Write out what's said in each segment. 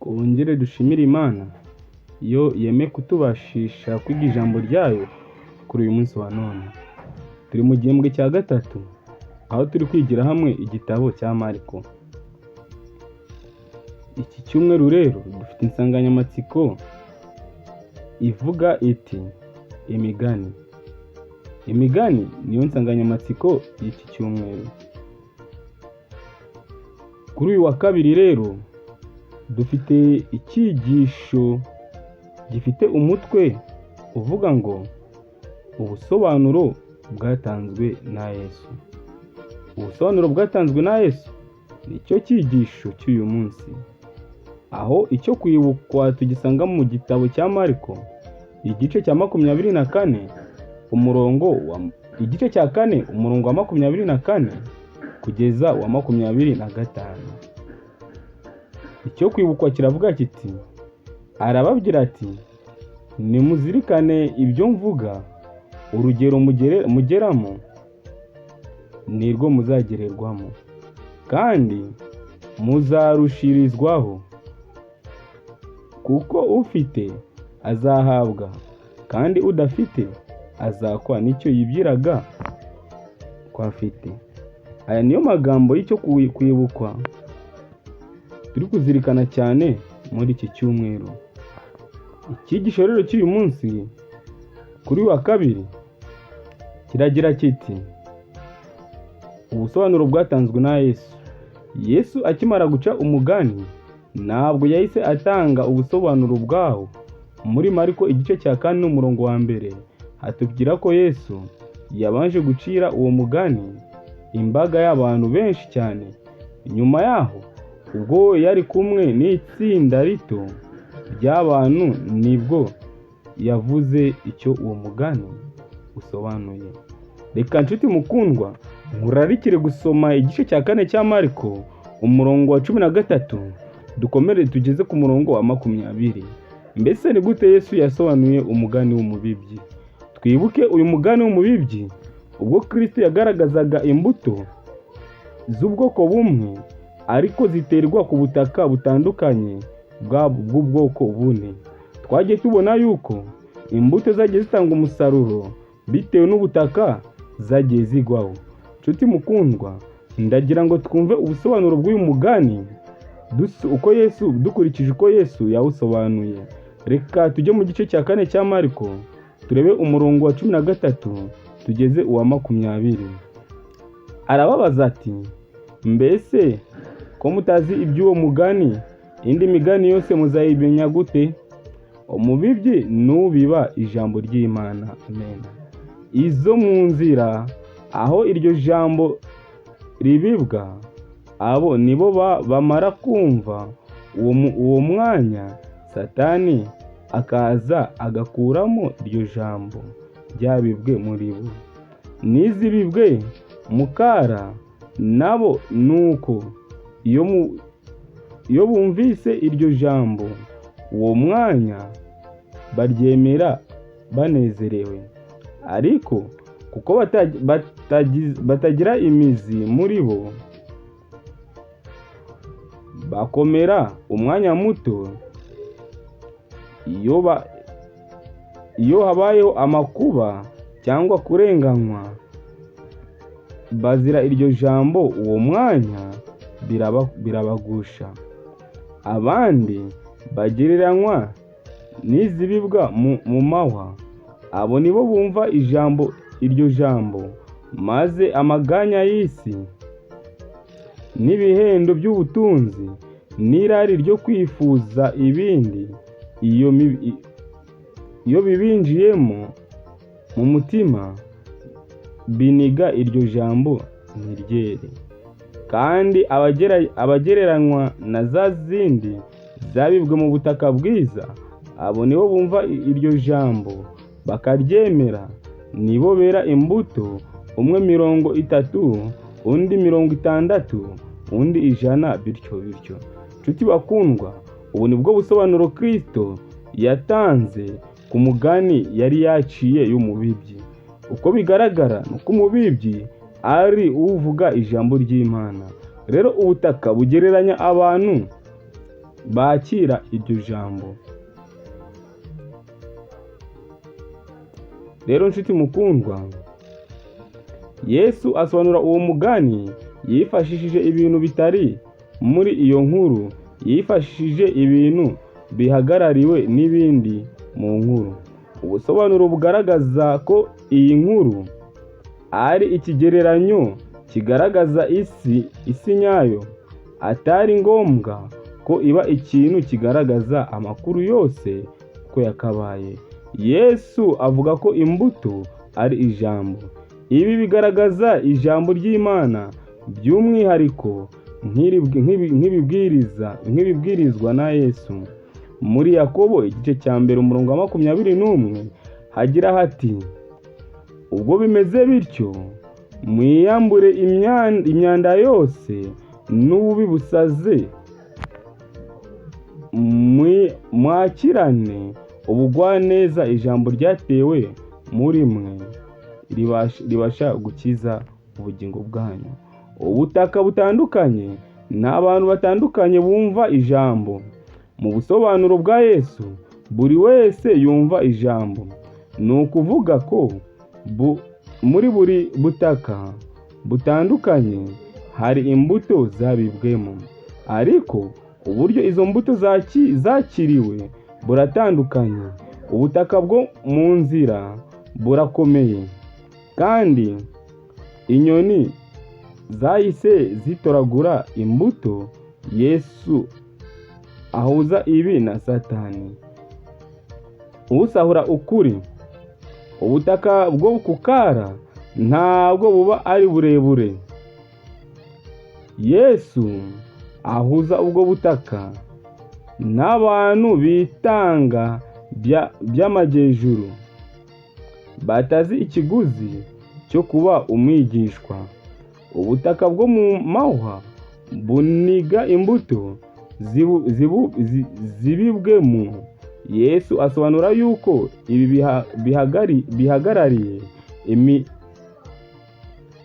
Twongere dushimire Imana yo yemeye kutubashisha kwiga ijambo ryayo kuri uyu munsi wa none. Turi mu gihembwe cya gatatu aho turi kwigira hamwe igitabo cya Mariko. Iki cyumweru rero dufite insanganyamatsiko ivuga iti imigani. Imigani niyo nsanganyamatsiko y'iki cyumweru. Kuri uyu wa kabiri rero dufite icyigisho gifite umutwe uvuga ngo ubusobanuro bwatanzwe na Yesu. Ubusobanuro bwatanzwe na Yesu nicyo cyigisho cy'uyu munsi, aho icyo kwibukwa tugisanga mu gitabo cya Mariko igice cya 24 igice cya 4 umurongo wa 24 kugeza wa 25. Icyo kwibukwa kiravuga kiti, arababwira ati nimuzirikane ibyo mvuga, urugero mugeramo nirwo muzagererwamo kandi muzarushirizwaho, kuko ufite azahabwa kandi udafite azakwa n'icyo yibwiraga ko afite. Aya niyo magambo y'icyo kwibukwa turi kuzirikana cyane muri iki cyumweru. Icyigisho rero cy'uyu munsi kuri wa kabiri kiragira kiti ubusobanuro bwatanzwe na Yesu. Yesu akimara guca umugani ntabwo yahise atanga ubusobanuro bwawo. Muri Mariko igice cya 4 umurongo wa 1 hatubwira ko Yesu yabanje gucira uwo mugani imbaga y'abantu benshi cyane. Nyuma yaho ubwo yari kumwe n'itsinda rito ry'abantu nibwo yavuze icyo uwo mugani usobanuye. Reka nshuti mukundwa nkurarikire gusoma igice cya 4 cya Mariko umurongo wa 13 dukomere tugeze ku murongo wa 20. Mbese ni gute Yesu yasobanuye umugani w'umubibyi? Twibuke uyu mugani w'umubibyi ubwo Kristo yagaragazaga imbuto z'ubwoko bumwe ariko ziterwa ku butaka butandukanye bw'ubwoko bune. Twagiye tubona yuko imbuto zagiye zitanga umusaruro bitewe n'ubutaka zagiye zigwaho. Nshuti mukundwa, ndagira ngo twumve ubusobanuro bw'uyu mugani dukurikije uko Yesu yawusobanuye. Reka tujye mu gice cya 4 cya Mariko turebe umurongo wa 13 tugeze uwa 20. Arababaza ati, mbese ko mutazi iby'uwo mugani, indi migani yose muzayimenya gute? Umubibyi nubiba ijambo ry'Imana. Amen. Izo mu nzira aho iryo jambo ribibwa, abo nibo bamara kumva uwo mwanya Satani akaza agakuramo iryo jambo ryabibwe muri bo. Nizibibwe mukara nabo nuko iyo bumvise iryo jambo uwo mwanya baryemera banezerewe, ariko kuko batagira imizi muri bo bakomera umwanya muto. Iyo habayeho amakuba cyangwa kurenganywa bazira iryo jambo, uwo mwanya birabagusha. Abandi bagereranywa n'izibibwa mu mahwa, abo nibo bumva iryo jambo maze amaganya y'isi n'ibihendo by'ubutunzi n'irari ryo kwifuza ibindi iyo bibinjiyemo mu mutima biniga iryo jambo ntiryere. Kandi abagereranywa na za zindi zabibwe mu butaka bwiza, abo nibo bumva iryo jambo bakaryemera, nibo bera imbuto, umwe 30, undi 60, undi 100, bityo bityo. Nshuti bakundwa, ubu nibwo busobanuro Kristo yatanze ku mugani yari yaciye y'umubibyi. Uko bigaragara nuko umubibyi ari uvuga ijambo ry'Imana. Rero ubutaka bugereranya abantu bakira iryo jambo. Rero nshuti mukundwa, Yesu asobanura uwo mugani yifashishije ibintu bitari muri iyo nkuru, yifashishije ibintu bihagarariwe n'ibindi mu nkuru. Ubusobanuro bugaragaza ko iyi nkuru ari ikigereranyo kigaragaza isi nyayo, atari ngombwa ko iba ikintu kigaragaza amakuru yose uko yakabaye. Yesu avuga ko imbuto ari ijambo. Ibi bigaragaza ijambo ry'Imana by'umwihariko nk'ibibwirizwa na Yesu. Muri Yakobo igice cya 1 umurongo wa 21 hagira hati: ubwo bimeze bityo, mwiyambure imyanda yose n'ububi busaze, mwakirane ubugwaneza ijambo ryatewe muri mwe ribasha gukiza ubugingo bwanyu. Ubutaka butandukanye n'abantu batandukanye bumva ijambo. Mu busobanuro bwa Yesu, buri wese yumva ijambo. Ni ukuvuga ko muri buri butaka butandukanye hari imbuto zabibwemo, ariko uburyo izo mbuto zakiriwe buratandukanye. Ubutaka bwo mu nzira burakomeye, kandi inyoni zahise zitoragura imbuto. Yesu ahuza ibi na Satani, usahura ukuri. Ubutaka bwo ku Kara ntabwo buba ari burebure. Yesu ahuza ubwo butaka n'abantu bitanga by'amajyejuru, batazi ikiguzi cyo kuba umwigishwa. Ubutaka bwo mu mahwa buniga imbuto zibibwemo. Yesu asobanura yuko ibi bihagarariye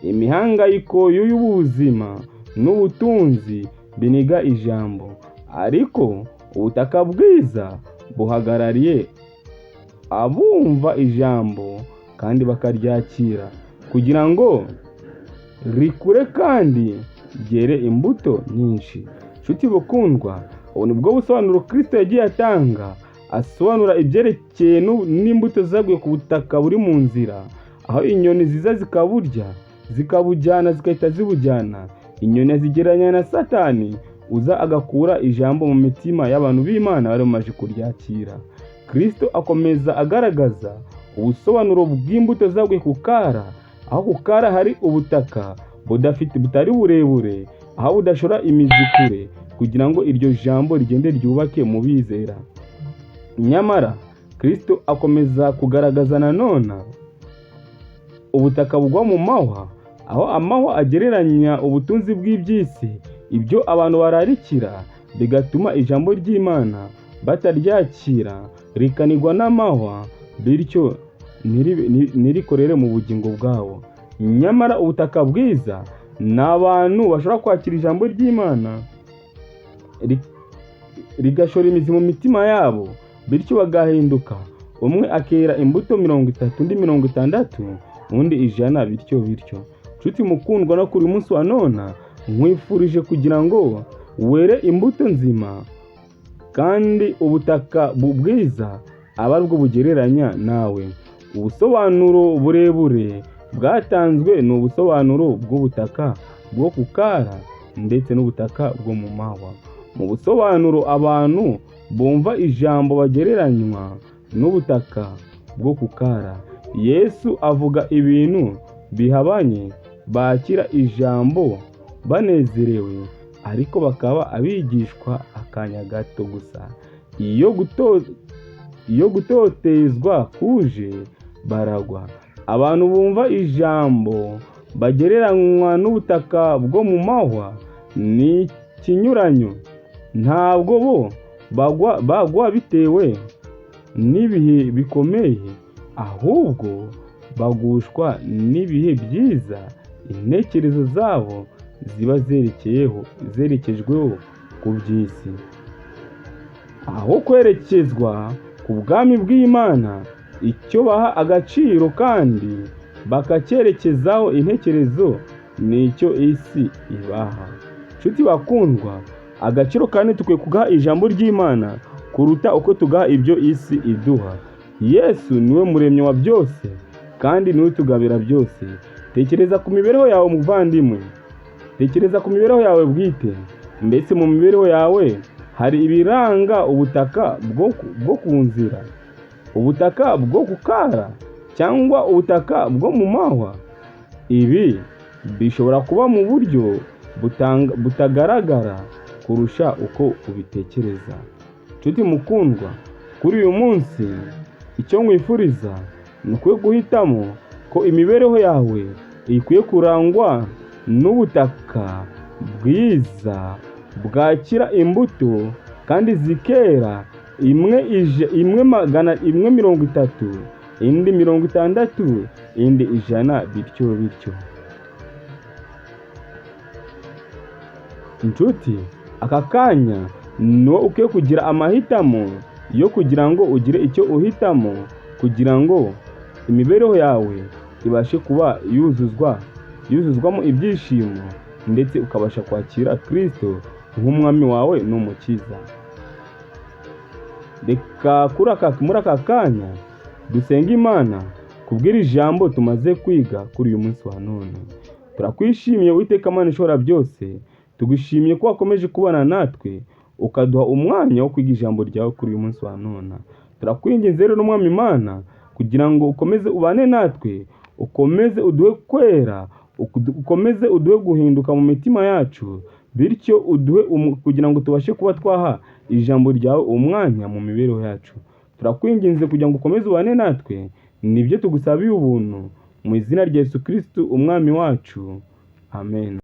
imihangayiko y'ubuzima n'ubutunzi biniga ijambo, ariko ubutaka bwiza buhagarariye abumva ijambo kandi bakaryakira kugira ngo rikure kandi ryere imbuto nyinshi. Nshuti bakundwa, ubu ni bwo busobanuro Kristo yagiye atanga, asobanura ibyerekeye n'imbuto zaguye ku butaka buri mu nzira, aho inyoni ziza zikaburya, zikabujyana, zigahita zibujyana. Inyoni azigereranya na Satani uza agakura ijambo mu mitima y'abantu b'Imana bari bamaze kuryakira. Kristo akomeza agaragaza ubusobanuro bw'imbuto zaguye ku Kara, aho ku Kara hari ubutaka butari burebure, aho budashora imizi kure kugira ngo iryo jambo rigende ryubake mu bizera. Nyamara Kristo akomeza kugaragaza nanone ubutaka bugwa mu mahwa, aho amahwa agereranya ubutunzi bw'iby'isi, ibyo abantu bararikira, bigatuma ijambo ry'Imana bataryakira, rikanigwa n'amahwa, bityo ntirikorere mu bugingo bwabo. Nyamara ubutaka bwiza ni abantu bashobora kwakira ijambo ry'Imana rigashora imizi mu mitima yabo, bityo bagahinduka. Umwe akera imbuto 30, undi 60, undi 100, bityo. Nshuti mukundwa, no kuri munsi wa none nkwifurije kugira ngo were imbuto nzima, kandi ubutaka bwiza aba aribwo bugereranya nawe. Ubusobanuro burebure bwatanzwe ni ubusobanuro bw'ubutaka bwo ku Kara ndetse n'ubutaka bwo mu mahwa. Mu busobanuro abantu bumva ijambo bagereranywa n'ubutaka bwo ku Kara. Yesu avuga ibintu bihabanye, bakira ijambo banezerewe, ariko bakaba abigishwa akanya gato gusa. Iyo gutotezwa kuje baragwa. Abantu bumva ijambo bagereranywa n'ubutaka bwo mu mahwa ni ikinyuranyo. Ntabwo bo bagwa bitewe n'ibihe bikomeye, ahubwo bagushwa n'ibihe byiza intekerezo zabo ziba zerekejweho ku by'isi. aho kwerekezwa ku bwami bw'Imana, icyo baha agaciro kandi bakacyerekezaho intekerezo nicyo isi ibaha. Nshuti bakundwa, agaciro kandi tukwiye kugaha ijambo ry'Imana kuruta uko tugaha ibyo isi iduha. Yesu niwe muremyi wa byose kandi niwe utugabira byose. Tekereza ku mibereho yawe muvandimwe, tekereza ku mibereho yawe bwite. Mbese mu mibereho yawe hari ibiranga ubutaka bwo ku nzira, ubutaka bwo ku kara, cyangwa ubutaka bwo mu mahwa? Ibi bishobora kuba mu buryo butagaragara kurusha uko ubitekereza. Nshuti mukundwa, kuri uyu munsi icyo nkwifuriza ni ukwiye guhitamo ko imibereho yawe ikwiye kurangwa n'ubutaka bwiza bwakira imbuto kandi zikera, imwe 30, indi 60, indi 100, bityo bityo. Inshuti, aka kanya niwo ukwiye kugira amahitamo yo kugira ngo ugire icyo uhitamo, kugira ngo imibereho yawe ibashe kuba yuzuzwamo ibyishimo, ndetse ukabasha kwakira Kristo nk'umwami wawe n'umukiza. Reka muri aka kanya dusenga Imana kubwira ijambo tumaze kwiga kuri uyu munsi wa none. Turakwishimiye Uwiteka Mana ishobora byose, tugushimiye ko wakomeje kubana natwe ukaduha umwanya wo kwiga ijambo ryawe kuri uyu munsi wa none. Turakwinginze rero n'Umwami Imana kugira ngo ukomeze ubane natwe, ukomeze uduhe kwera, ukomeze uduhe guhinduka mu mitima yacu, bityo uduhe kugira ngo tubashe kuba twaha ijambo ryawe umwanya mu mibereho yacu. Turakwinginze kugira ngo ukomeze ubane natwe, nibyo tugusabiye ubuntu mu izina rya Yesu Kristo umwami wacu. Amen.